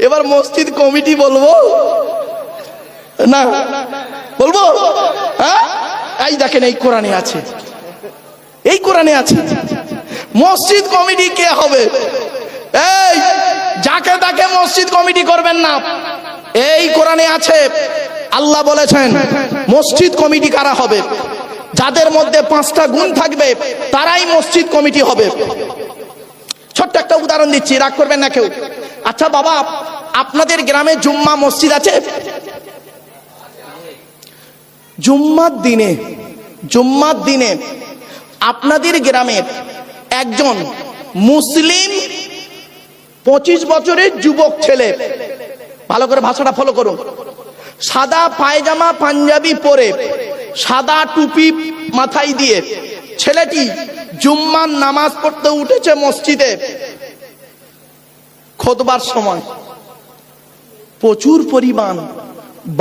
এবার মসজিদ কমিটি বলবো না, বলবো? হ্যাঁ, এই দেখেন এই কোরআনে আছে, এই কোরআনে আছে মসজিদ কমিটি কে হবে। এই যাকে তাকে মসজিদ কমিটি করবেন না, এই কোরআনে আছে। আল্লাহ বলেছেন মসজিদ কমিটি কারা হবে, যাদের মধ্যে 5টা গুণ থাকবে তারাই মসজিদ কমিটি হবে। ছোট্ট একটা উদাহরণ দিচ্ছি, রাগ করবেন না কেউ। আচ্ছা বাবা, আপনাদের গ্রামে জুম্মা মসজিদ আছে? জুম্মার দিনে আপনাদের গ্রামের একজন মুসলিম 25 বছরের যুবক ছেলে, ভালো করে ভাষাটা ফলো করুন, সাদা পায়জামা পাঞ্জাবি পরে সাদা টুপি মাথায় দিয়ে ছেলেটি জুম্মার নামাজ পড়তে উঠেছে মসজিদে। খুতবার সময় প্রচুর পরিমাণ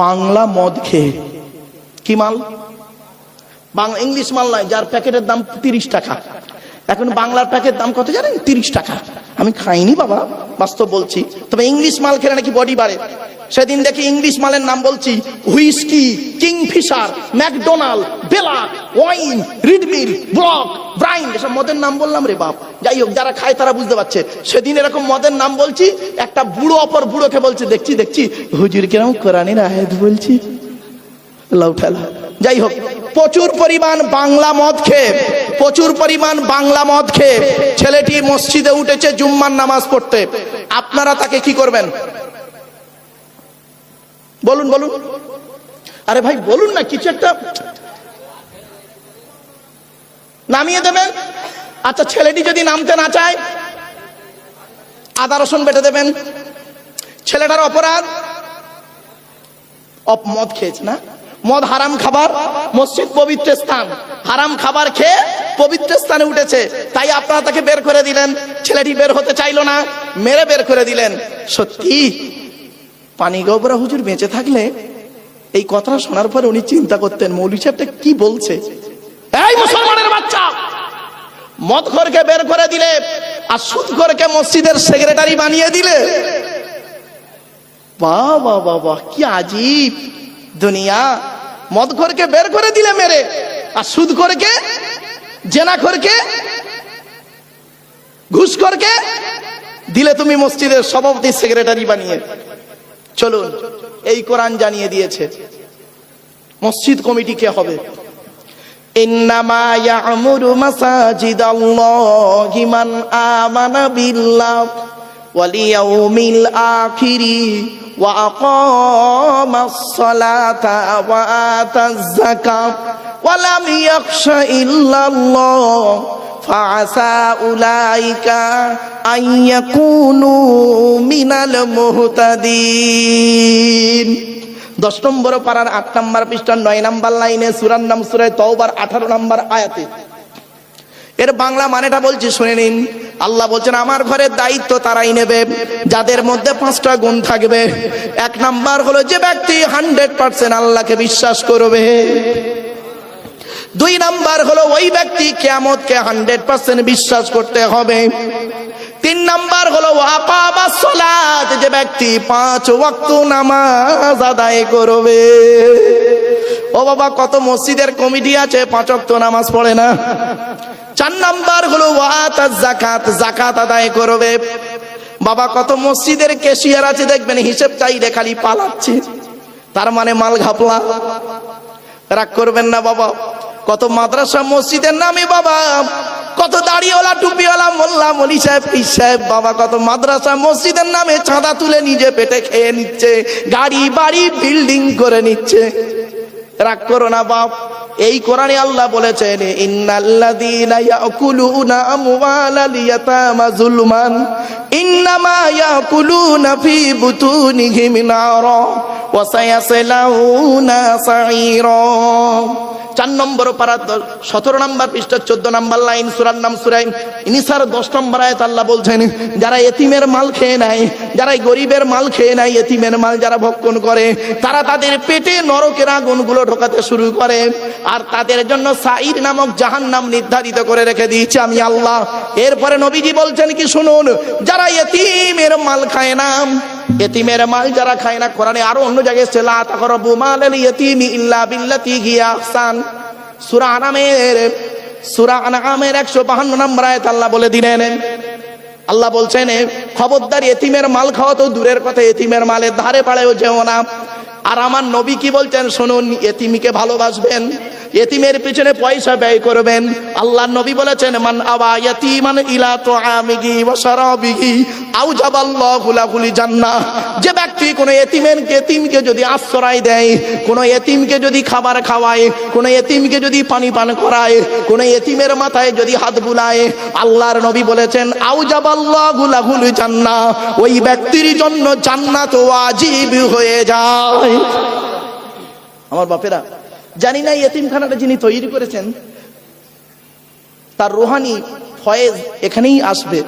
বাংলা মদ খেয়ে, কি মাল? বাংলা, ইংলিশ মাল নয়, যার প্যাকেটের দাম 30 টাকা। এখন বাংলার প্যাকেট দাম কত জানেন? 30 টাকা। আমি খাইনি বাবা, বাস্তব বলছি, তবে ইংলিশ মাল খেলে নাকি বডি বাড়ে। সেদিন দেখি ইংলিশ মালের নাম বলছি, হুইস্কি, কিংফিশার, ম্যাকডোনাল্ড, বেলা, ওয়াইন, রিডমিল, ব্লক, ব্রাইন, এসব মদের নাম বললাম রে বাপ। যাই হোক, যারা খায় তারা বুঝতে পারছে। সেদিন এরকম মদের নাম বলছি, একটা বুড়ো অপর বুড়োকে বলছে, দেখছি হুজুর কিরকম কোরআনের আয়াত বলছি, লাউ ফেলা। যাই হোক, প্রচুর পরিমাণ বাংলা মদ খেয়ে ছেলেটি মসজিদে উঠেছে জুম্মার নামাজ পড়তে। আপনারা তাকে কি করবেন? বলুন। আরে ভাই বলুন না, কিছু একটা নামিয়ে দেবেন। আচ্ছা, ছেলেটি যদি নামতে না চায়, আদা রসুন বেটে দেবেন। ছেলেটার অপরাধ, মদ খেয়েছে না, মদ হারাম খাবার, মসজিদ পবিত্র স্থান, হারাম খাবার খেয়ে পবিত্র স্থানে উঠেছে, তাই আপনারা তাকে বের করে দিলেন। ছেলেটি বের হতে চাইলো না, মেরে বের করে দিলেন। সত্যি পানিগোবরা হুজুর বেঁচে থাকলে এই কথা শোনার পরে উনি চিন্তা করতেন, মৌলভী সাহেবটা কি বলছে। এই মুসলমানের বাচ্চা, মদখোরকে বের করে দিলে আর সুদখোরকে মসজিদের সেক্রেটারি বানিয়ে দিলে। বাবা বাবা, কি আজীব দুনিয়া। মদখোরকে বের করে দিলে মেরে, আর সুদখোরকে, জেনাখোরকে, ঘুষখোরকে দিলে তুমি মসজিদের সভাপতি সেক্রেটারি বানিয়ে। চলুন, এই কোরআন জানিয়ে দিয়েছে মসজিদ কমিটি কে হবে। ইন্নামা ইয়া'মুরু মাসাজিদাল্লাহি মান আমানা বিল্লাহি ওয়াল ইয়াউমিল আখিরি ওয়া আকামাস সালাতা ওয়া আতাজ যাকাত ওয়া লাম ইয়াখশা ইল্লাল্লাহ ফাআসা উলাইকা আইয়াকুনু মিনাল মুহতাদিন। 10 নম্বর পারার 8 নম্বর পৃষ্ঠার 9 নম্বর লাইনে সূরার নাম সূরা তাওবার 18 নম্বর আয়াতে। এর বাংলা মানেটা বলছি, শুনে নিন। আল্লাহ বলছেন আমার ঘরের দায়িত্ব তারাই নেবে যাদের মধ্যে 5টা গুণ থাকবে। 1 নাম্বার হলো যে ব্যক্তি 100% আল্লাহকে বিশ্বাস করবে। 2 নাম্বার হলো ওই ব্যক্তি কিয়ামতকে 100% বিশ্বাস করতে হবে। 3 নাম্বার হলো ওয়াকামাস সালাত, যে ব্যক্তি 5 ওয়াক্ত নামাজ আদায় করবে। ও বাবা, কত মসজিদের কমিটি আছে 5 ওয়াক্ত নামাজ পড়ে না। 4 নাম্বার হলো ওয়াতাজ যাকাত, যাকাত আদায় করবে। বাবা, কত মসজিদের ক্যাশিয়ার আছে দেখবেন হিসাব চাইলে খালি পালাচ্ছে, তার মানে মাল ঘাপলা। রাগ করবেন না বাবা। কত মাদ্রাসা মসজিদের নামে বাবা, কত দাড়িওয়ালা টুপিওয়ালা মোল্লা মলি সাহেব পীর সাহেব বাবা, কত মাদ্রাসা মসজিদের নামে চাঁদা তুলে নিজে পেটে খেয়ে নিচ্ছে, গাড়ি বাড়ি বিল্ডিং করে নিচ্ছে। রাগ করো না বাপ, এই কোরআনে আল্লাহ বলেছেন ইন্নাল্লাযীনা ইয়াকুলুনা আমওয়ালাল ইয়াতামা যুলমান ইন্নামা ইয়াকুলুনা ফি বুতুনিহিম নারা ওয়া সায়াসলাউনা সাঈরা। 4 নম্বর পারা 17 নম্বর পৃষ্ঠা 14 নম্বর লাইন, সূরার নাম সূরা নিসার 10 নম্বর আয়াত। আল্লাহ বলছেন যারা এতিমের মাল খেয়ে নেয়, যারা গরিবের মাল খেয়ে নেয়, এতিমের মাল যারা ভক্ষণ করে, তারা তাদের পেটে নরকের আগুনগুলো ঢোকাতে শুরু করে, আর তাদের জন্য সাঈর নামক জাহান্নাম নির্ধারিত করে রেখে দিয়েছে আমি আল্লাহ। এরপরে নবীজি বলছেন কি শুনুন, যারা এতিমের মাল খায় না, এতিমের মাল যারা খায় না, কোরআনে আরো অন্য জায়গায় এসেছে লা তাকরাবু মালাল ইয়াতিমি ইল্লা বিল্লাতি হিয়া আহসান। সূরা আনআমের 152 নম্বর আয়াত আল্লাহ বলে দিলেন, আল্লাহ বলছেন খবরদার এতিমের মাল খাওয়া তো দূরের কথা, এতিমের মালের ধারে পাড়েও যেও না। আর আমার নবী কি বলছেন শুনুন, এতিমকে ভালোবাসবেন, এতিমের পিছনে পয়সা ব্যয় করবেন। আল্লাহর নবী বলেছেন মান আওয়া ইয়াতিমান ইলা তুআমিহি ওয়া শারাবিহি আওজাবাল্লাহু লাহুল জান্নাহ। যে ব্যক্তি কোন এতিমকে যদি আশ্রয় দেয়, কোন এতিমকে যদি খাবার খাওয়ায়, কোন এতিমকে যদি পানি পান করায়, কোন এতিমের মাথায় যদি হাত বুলায়, আল্লাহর নবী বলেছেন আওজাবাল্লাহু লাহুল জান্নাহ, ওই ব্যক্তির জন্য জান্নাত ওয়াজিব হয়ে যায়। আমার বাপেরা, জানি না এতিমখানাটা যিনি তৈরি করেছেন তার রুহানি ফয়েজ এখানেই আসবে।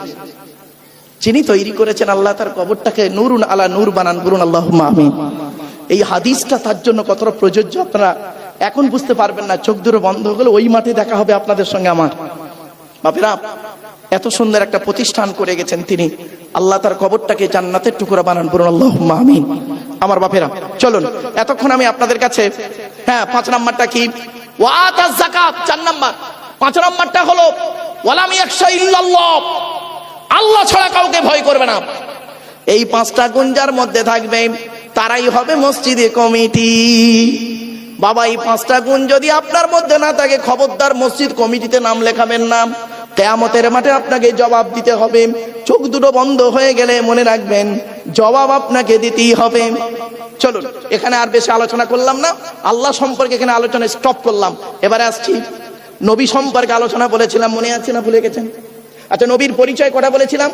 যিনি তৈরি করেছেন আল্লাহ তার কবরটাকে নূরুন আলা নূর বানান, বলুন আল্লাহুম্মা আমিন। এই হাদিসটা তার জন্য কতটা প্রযোজ্য আপনারা এখন বুঝতে পারবেন না, চোখ দুটো বন্ধ হলে ওই মাঠে দেখা হবে আপনাদের সঙ্গে আমার। বাপেরা, এত সুন্দর একটা প্রতিষ্ঠান করে গেছেন তিনি, আল্লাহ তার কবরটাকে জান্নাতের টুকরা বানান, বলুন আল্লাহুম্মা আমিন। আমার বাপেরা চলুন, এতক্ষণ আমি আপনাদের কাছে 5 নাম্বারটা কি ওয়াতাজ যাকাত, 4 নাম্বার। 5 নাম্বারটা হলো ওয়ালাম ইয়াখশা ইল্লাল্লাহ, আল্লাহ ছাড়া কাউকে ভয় করবে না। এই 5টা গুণ যার মধ্যে থাকবে তারাই হবে মসজিদে কমিটি। বাবা, এই 5টা গুণ যদি আপনার মধ্যে না থাকে, খবরদার মসজিদ কমিটিতে নাম লেখাবেন না। কিয়ামতের মাঠে আপনাকে জবাব দিতে হবে। চোখ দুটো বন্ধ হয়ে গেলে মনে রাখবেন জবাব আপনাকে দিতেই হবে। চলুন, এখানে আর বেশি আলোচনা করলাম না, আল্লাহ সম্পর্কে এখানে আলোচনা স্টপ করলাম। এবারে আসছি নবী সম্পর্কে আলোচনা বলেছিলাম, মনে আছে না ভুলে গেছেন? আচ্ছা, নবীর পরিচয় কটা বলেছিলাম?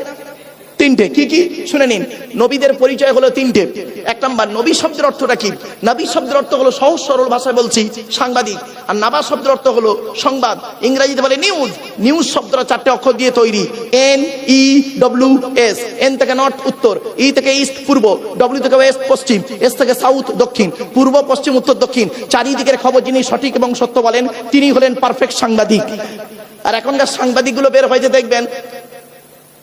3টে। কি কি শুনে নিন। নবীদের পরিচয় হলো 3টে। 1 নাম্বার, নবী শব্দের অর্থটা কি? নবী শব্দের অর্থ হলো সহজ সরল ভাষায় বলছি সাংবাদিক। আর নাবা শব্দের অর্থ হলো সংবাদ, ইংরেজিতে বলে নিউজ। নিউজ শব্দটা 4টে অক্ষর দিয়ে তৈরি, NEWS। এন থেকে নর্থ উত্তর, ই থেকে ইস্ট পূর্ব, ডব্লিউ থেকে ওয়েস্ট পশ্চিম, এস থেকে সাউথ দক্ষিণ, পূর্ব পশ্চিম উত্তর দক্ষিণ। চারিদিকের খবর যিনি সঠিক এবং সত্য বলেন তিনি হলেন পারফেক্ট সাংবাদিক। আর এখনকার সাংবাদিকগুলো বের হয়েছে দেখবেন,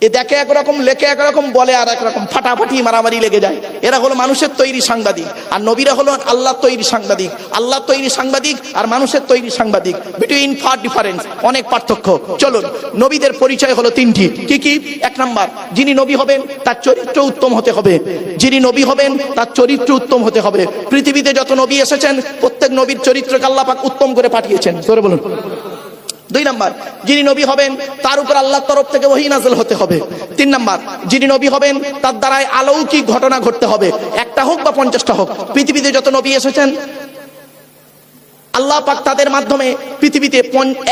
এ দেখে একরকম, লেখে একরকম, বলে আর একরকম, ফাটাফাটি মারামারি লেগে যায়। এরা হলো মানুষের তৈরি সাংবাদিক, আর নবীরা হলো আল্লাহ তৈরি সাংবাদিক। আল্লাহ তৈরি সাংবাদিক আর মানুষের তৈরি সাংবাদিক, বিটুইন ফার ডিফারেন্স, অনেক পার্থক্য। চলুন, নবীদের পরিচয় হলো 3টি। কি কি? 1 নাম্বার, যিনি নবী হবেন তার চরিত্র উত্তম হতে হবে। যিনি নবী হবেন তার চরিত্র উত্তম হতে হবে। পৃথিবীতে যত নবী এসেছেন প্রত্যেক নবীর চরিত্রকে আল্লাহ পাক উত্তম করে পাঠিয়েছেন, জোরে বলুন। 2 নাম্বার, যিনি নবী হবেন তার উপর আল্লাহর তরফ থেকে ওহী নাযিল হতে হবে। 3 নাম্বার, যিনি নবী হবেন তার দ্বারাই অলৌকিক ঘটনা ঘটতে হবে, একটা হোক বা 50টা হোক। পৃথিবীতে যত নবী এসেছেন আল্লাহ পাক তাদের মাধ্যমে পৃথিবীতে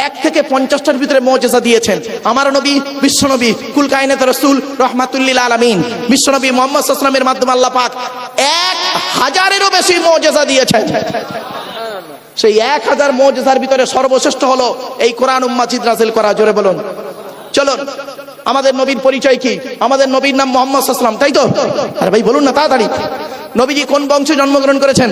1 থেকে 50টার ভিতরে মুজিজা দিয়েছেন। আমার নবী বিশ্ব নবী, কুল কায়নাতের রাসূল, রাহমাতুল লিল আলামিন, বিশ্ব নবী মুহাম্মদ সাল্লাল্লাহু আলাইহি ওয়াসাল্লামের মাধ্যমে আল্লাহ পাক 1000-এরও বেশি মুজিজা দিয়েছেন। সেই 1000 মুজিজার ভিতরে সর্বশ্রেষ্ঠ হলো এই কোরআন মাজিদ নাযিল করা, জোরে বলুন। চলুন, আমাদের নবীর পরিচয় কি? আমাদের নবীর নাম মুহাম্মদ সাল্লাল্লাহু আলাইহি ওয়াসাল্লাম, তাই তো? আরে ভাই বলুন না তাড়াতাড়ি। নবীজি কোন বংশে জন্মগ্রহণ করেছেন?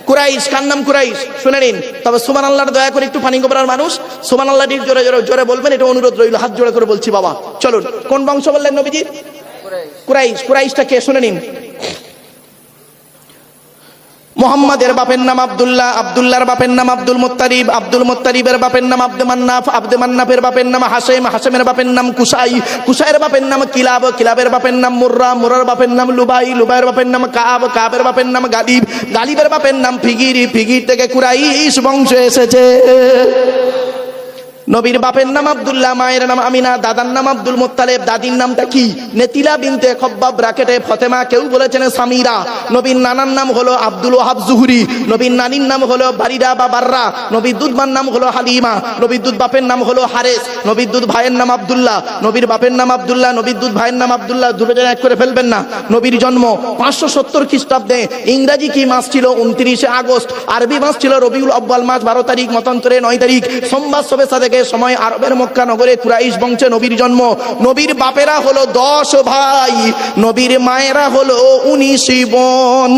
কুরাইশ। কার নাম কুরাইশ? শুনে নিন। তবে সুবহানাল্লাহর দয়া করে একটু পানি গোবরার মানুষ সুবহানাল্লাহ জোরে জোরে জোরে বলবেন, এটা অনুরোধ রইল, হাত জোড়া করে বলছি বাবা। চলুন, কোন বংশ বললেন নবীজি? কুরাইশ। কুরাইশটা কে শুনে নিন। মুহাম্মাদের বাপের নাম আব্দুল্লাহ, আব্দুল্লাহর বাপের নাম আব্দুল মুত্তালিব, আব্দুল মুত্তালিবের বাপের নাম আব্দে মান্নাফ, আব্দে মান্নাফের বাপের নাম হাশেম, হাশেমের বাপের নাম কুসাই, কুসাইয়ের বাপের নাম কিলাব, কিলাবের বাপের নাম মুররা, মুরার বাপের নাম লুবাই, লুবাইয়ের বাপের নাম কাব, কাবের বাপের নাম গালিব, গালিবের বাপের নাম ফিগির, ফিগির থেকে কুরাইশ বংশ এসেছে। নবীর বাপের নাম আব্দুল্লাহ, মায়ের নাম আমিনা, দাদার নাম আব্দুল মুত্তালিব, দাদির নামটা কি? নেতিলা বিনতে খব্বাব ব্রাকেটে ফতেমা, কেউ বলেছেন সামিরা। নবীর নানার নাম হলো আব্দুল ওয়াহাব জুহরি, নবীর নানির নাম হলো বারিরা বা বাররা, নবীর দুধমার নাম হলো হালিমা, নবীর দুধ বাপের নাম হলো হারেস, নবীর দুধ ভাইয়ের নাম আব্দুল্লাহ, নবীর বাপের নাম আব্দুল্লাহ, নবীর দুধ ভাইয়ের নাম আব্দুল্লাহ, দুটো জন এক করে ফেলবেন না। নবীর জন্ম 570 খ্রিস্টাব্দে। ইংরাজি কি মাস ছিল? 29 আগস্ট। আরবি মাস ছিল রবিউল আউয়াল মাস, 12 তারিখ, মতান্তরে 9 তারিখ, সোমবার সবেসা থেকে সময় আরবের মক্কা নগরে কুরাইশ বংশে নবীর জন্ম। নবীর বাপেরা হলো 10 ভাই, নবীর মায়েরা হলো 19 বোন।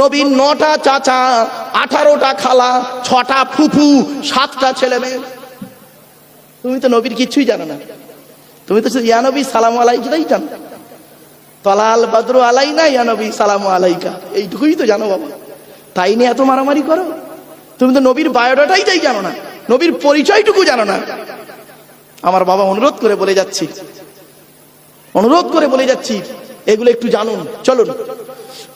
নবীর 9টা চাচা, 18টা খালা, 6টা ফুফু, 7টা ছেলে মেয়ে। তুমি তো নবীর কিছুই জানো না, তুমি তো ইয়া নবী সালাম আলাইকুমই জানো। তলাল বদরু আলাইনা ইয়া নবী সালামু আলাইকা, এইটুকুই তো জানো বাবা, তাই নিয়ে এত মারামারি করো? তুমি তো নবীর বায়োডাটাই তাই জানো না, নবীর পরিচয়টুকু জানো না। আমার বাবা অনুরোধ করে বলে যাচ্ছি এগুলো একটু জানুন। চলুন,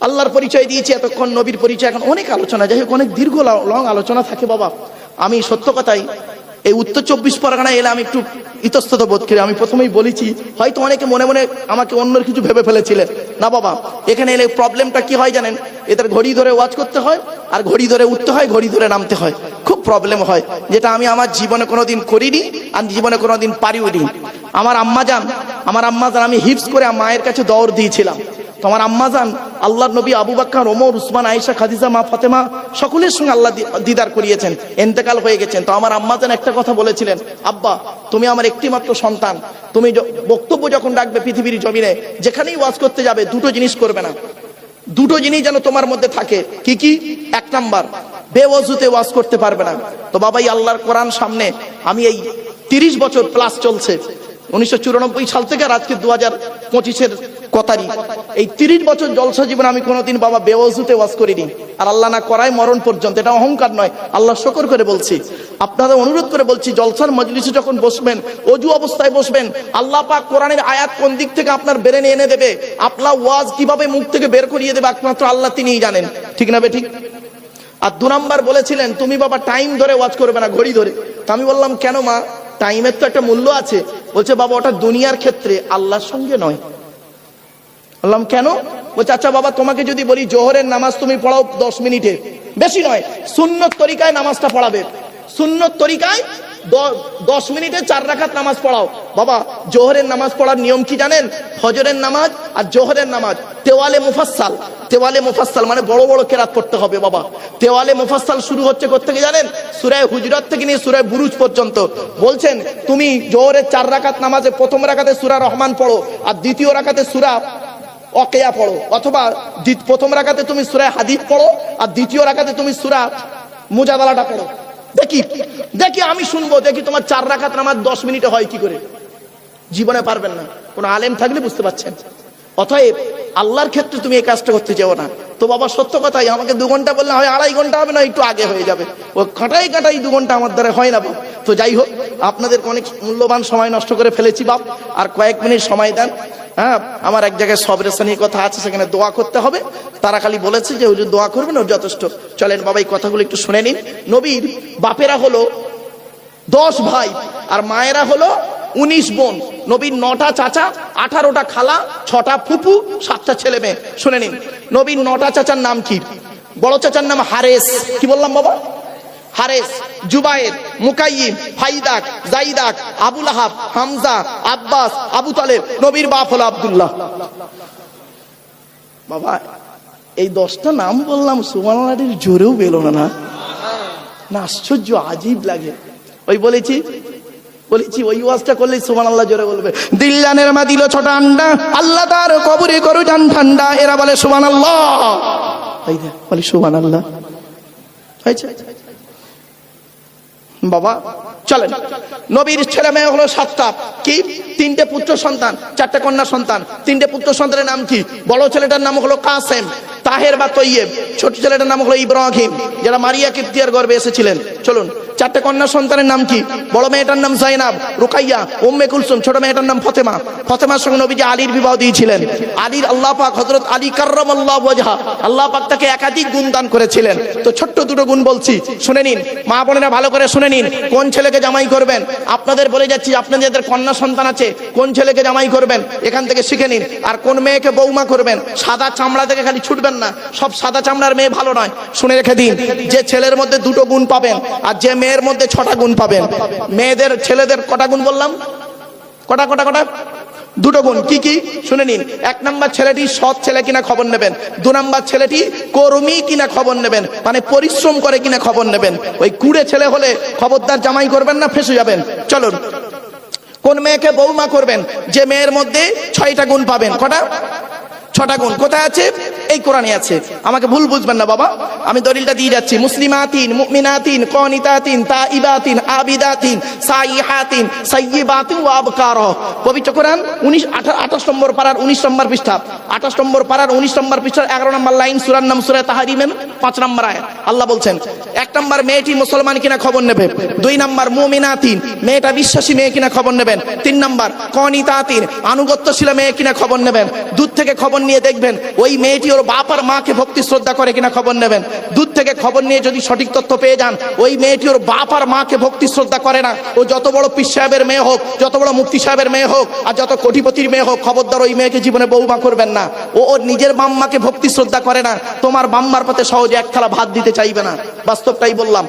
আল্লাহর পরিচয় দিয়েছি এতক্ষণ, নবীর পরিচয়, এখন অনেক আলোচনা, যাই হোক অনেক দীর্ঘ লং আলোচনা থাকে বাবা। আমি সত্য কথাই এই উত্তর 24 পরগনায় এলে আমি একটু ইতস্তত বোধ করি। আমি প্রথমেই বলেছি, হয়তো অনেকে মনে মনে আমাকে অন্য কিছু ভেবে ফেলেছিলেন, না বাবা, এখানে এলে প্রবলেমটা কি হয় জানেন? এদের ঘড়ি ধরে ওয়াজ করতে হয়, আর ঘড়ি ধরে উঠতে হয়, ঘড়ি ধরে নামতে হয়, খুব প্রবলেম হয়, যেটা আমি আমার জীবনে কোনোদিন করিনি আর জীবনে কোনোদিন পারিওনি। আমার আম্মাজান আমি হিফজ করে মায়ের কাছে দৌড় দিয়েছিলাম। তো আমার আম্মাজান আল্লাহর নবী আবু বকর, ওমর, উসমান, আয়েশা, খাদিজা, মা ফাতেমা সকলের সঙ্গে আল্লাহ দিদার করিয়েছেন, ইন্তেকাল হয়ে গেছেন। তো আমার আম্মাজান একটা কথা বলেছিলেন, আব্বা তুমি আমার একটি মাত্র সন্তান, তুমি বক্তব্য যখন ডাকবে পৃথিবীর জমিনে, যেখানেই ওয়াজ করতে যাবে, দুটো জিনিস করবে না, দুটো জিনিস যেন তোমার মধ্যে থাকে। কি কি? এক নাম্বার, বেওয়াজুতে ওয়াজ করতে পারবে না। তো বাবাই আল্লাহর কোরআন সামনে আমি এই 30 বছর প্লাস চলছে, 1994 সাল থেকে আর আজকে 2025-এর কথারই, এই 30 বছর জলসা জীবনে আমি কোনোদিন বাবা বেওয়াজুতে ওয়াজ করিনি, আর আল্লাহ না করায় মরণ পর্যন্ত। এটা অহংকার নয়, আল্লাহ শকর করে বলছি, আপনাদের অনুরোধ করে বলছি, জলসার মজলিসে যখন বসবেন, অজু অবস্থায় বসবেন, আল্লাহ পাক কোরআনের আয়াত কোন দিক থেকে আপনার ব্রেনে এনে দেবে, আপনার ওয়াজ কিভাবে মুখ থেকে বের করিয়ে দেবে, একমাত্র আল্লাহ তিনিই জানেন, ঠিক না বেঠিক? আর 2 নাম্বার বলেছিলেন, তুমি বাবা টাইম ধরে ওয়াজ করবে না, ঘড়ি ধরে। তো আমি বললাম, কেন মা, টাইমের তো একটা মূল্য আছে। বলছে, বাবা ওটা দুনিয়ার ক্ষেত্রে, আল্লাহর সঙ্গে নয়। বললাম কেন? বলছে, আচ্ছা বাবা, তোমাকে যদি বলি জোহরের নামাজ তুমি পড়াও 10 মিনিটে, বেশি নয়, সুন্নত তরিকায় নামাজটা পড়াবে, সুন্নত তরিকায় 10 মিনিটে 4 রাকাত নামাজ পড়াও। বাবা জোহরের নামাজ পড়ার নিয়ম কি জানেন? ফজরের নামাজ আর জোহরের নামাজ তেওয়ালে মুফাসসাল মানে বড় বড় কেরাত পড়তে হবে বাবা। তেওয়ালে মুফাসসাল শুরু হচ্ছে কোথা থেকে জানেন? সূরা হুজুরাত থেকে নিয়ে সূরা বুরুজ পর্যন্ত। বলছেন তুমি জোহরের 4 রাকাত নামাজে প্রথম রাকাতে সূরা রহমান পড়ো, আর দ্বিতীয় রাকাতে সূরা ওয়াকিয়া পড়ো, অথবা প্রথম রাকাতে তুমি সূরা হাদীদ পড়ো, আর দ্বিতীয় রাকাতে তুমি সূরা মুজাদালাটা পড়ো। দেখি আমি শুনবো, দেখি তোমার 4 রাকাত নামাজ 10 মিনিটে হয় কি করে? জীবনে পারবেন না, কোন আলেম থাকলে বুঝতে পারছেন। অতএব আল্লাহর ক্ষেত্রে তুমি এই কাজটা করতে চাও না। তো বাবা সত্য কথাই, আমাকে 2 ঘন্টা বললে হয়, 2.5 ঘন্টা হবে না, একটু আগে হয়ে যাবে, ও কাটাই 2 ঘন্টা আমার দ্বারা হয় না বাপ। তো যাই হোক, আপনাদের অনেক মূল্যবান সময় নষ্ট করে ফেলেছি বাপ, আর কয়েক মিনিট সময় দেন। হ্যাঁ, আমার এক জায়গায় সবরেশানি কথা আছে, সেখানে দোয়া করতে হবে। তারা খালি বলেছে যে হুজুর দোয়া করবেন, ওর যথেষ্ট। চলেন বাবা এই কথাগুলো একটু শুনে নিন। নবীর বাপেরা হলো 10 ভাই, আর মায়েরা হলো 19 বোন। নবীর 9টা চাচা, 18টা খালা, 6টা ফুফু, 7টা ছেলে মেয়ে। শুনে নিন, নবীর 9টা চাচার নাম কি? বড় চাচার নাম হারেস, কি বললাম বাবা? হারেস, জুবায়ের, মুকাইয়িম, ফাইদাক, জাইদাক, আবু লাহাব, হামজা, আব্বাস, আবু তালেব। নবীর বাপ হলো আব্দুল্লাহ। বাবা এই 10টা নাম বললাম, সুবহানাল্লাহর জোরেও বেরো না, না আশ্চর্য আজীব লাগে। ওই বলেছি ওই ওয়াজটা করলে সুবহানাল্লাহ জোরে বলবে। দিল্লানের মা দিল 6টা আন্ডা, আল্লাহ তার কবরে করু জান ঠান্ডা, এরা বলে সুবহানাল্লাহ, এই দেখ বলে সুবহানাল্লাহ। বাবা চলেন, নবীর ছেলে মেয়ে হলো 7টা। কি? 3টে পুত্র সন্তান, 4টে কন্যা সন্তান। 3টে পুত্র সন্তানের নাম কি? বড় ছেলেটার নাম হলো কাসেম, তাহের বা তৈয়েব। ছোট ছেলেটার নাম হলো ইব্রাহিম, যারা মারিয়া কিপ্তিয়ার গর্ভে এসেছিলেন। চলুন, 4টে কন্যা সন্তানের নাম কি? বড় মেয়েটার নাম জাইনাব, রুকাইয়া, উম্মে কুলসুম। ছোট মেয়েটার নাম ফাতেমা। ফাতেমার সঙ্গে নবীজি আলীর বিবাহ দিয়েছিলেন। আলীর আল্লাহ পাক হযরত আলী কাররামাল্লাহু ওয়াজহা, আল্লাহ পাক তাকে একাধিক গুণ দান করেছিলেন। তো ছোট্ট 2টো গুণ বলছি, শুনে নিন মা বোনেরা, ভালো করে শুনে নিন। কোন ছেলেকে জামাই করবেন? আপনাদের বলে যাচ্ছি, আপনাদের কন্যা সন্তান আছে, কোন ছেলেকে জামাই করবেন এখান থেকে শিখে নিন। আর কোন মেয়েকে বৌমা করবেন? সাদা চামড়া থেকে খালি ছুটবেন না, সব সাদা চামড়ার মেয়ে ভালো নয়। শুনে রেখে দিন, যে ছেলের মধ্যে 2টো গুণ পাবেন, আর যে মেয়ের মধ্যে 6টা গুণ পাবেন। মেয়েদের ছেলেদের কটা গুণ বললাম? কটা? 2টো গুণ। কি কি? শুনে নিন। 1 নাম্বার ছেলেটি সৎ ছেলে কিনা খবর নেবেন। 2 নাম্বার ছেলেটি কর্মী কিনা খবর নেবেন, মানে পরিশ্রম করে কিনা খবর নেবেন। ওই কুড়ে ছেলে হলে খবরদার জামাই করবেন না, ফেঁসে যাবেন। চলুন, কোন মেয়েকে বৌমা করবেন? যে মেয়ের মধ্যে 6টা গুণ পাবেন। কটা? 6টা গুণ কোথায় আছে? এই কোরআনে আছে। আমাকে ভুল বুঝবেন না বাবা, আমি দলিলটা দিয়ে যাচ্ছি। মুসলিমাতিন, মুমিনাতিন, কানিতাতিন, তাইবাতিন, আবিদাতিন, সাইহাতিন, সাইয়্যিবাতিন ওয়া আবকারা। পবিত্র কোরআন 28 নম্বর পারার 19 নম্বর পৃষ্ঠা, 28 নম্বর পারার 19 নম্বর পৃষ্ঠার 11 নম্বর লাইন, সূরার নাম সূরা তাহরিমের 5 নম্বর আয়াত। আল্লাহ বলছেন 1 নম্বর মেয়েটি মুসলমান কিনা খবর নেবে, 2 নম্বর মুমিনাতিন মেয়েটা বিশ্বাসী মেয়ে কিনা খবর নেবেন, 3 নম্বর কানিতাতিন আনুগত্যশীল মেয়ে কিনা খবর নেবেন। দূর থেকে খবর নিয়ে দেখবেন ওই মেয়েটি ওর বাপ আর মাকে ভক্তি শ্রদ্ধা করে কিনা খবর নেবেন। দূর থেকে খবর নিয়ে যদি সঠিক তথ্য পেয়ে যান ওই মেয়েটি ওর বাপ আর মাকে ভক্তি শ্রদ্ধা করে না, ও যত বড় পীর সাহেবের মেয়ে হোক, যত বড় মুফতি সাহেবের মেয়ে হোক, আর যত কোটিপতির মেয়ে হোক, খবরদার ওই মেয়েকে জীবনে বউমা করবেন না। ও ওর নিজের বাম্মাকে ভক্তি শ্রদ্ধা করে না, তোমার বাম্মার পাতে সহজে এক থালা ভাত দিতে চাইবে না। বাস্তবটাই বললাম।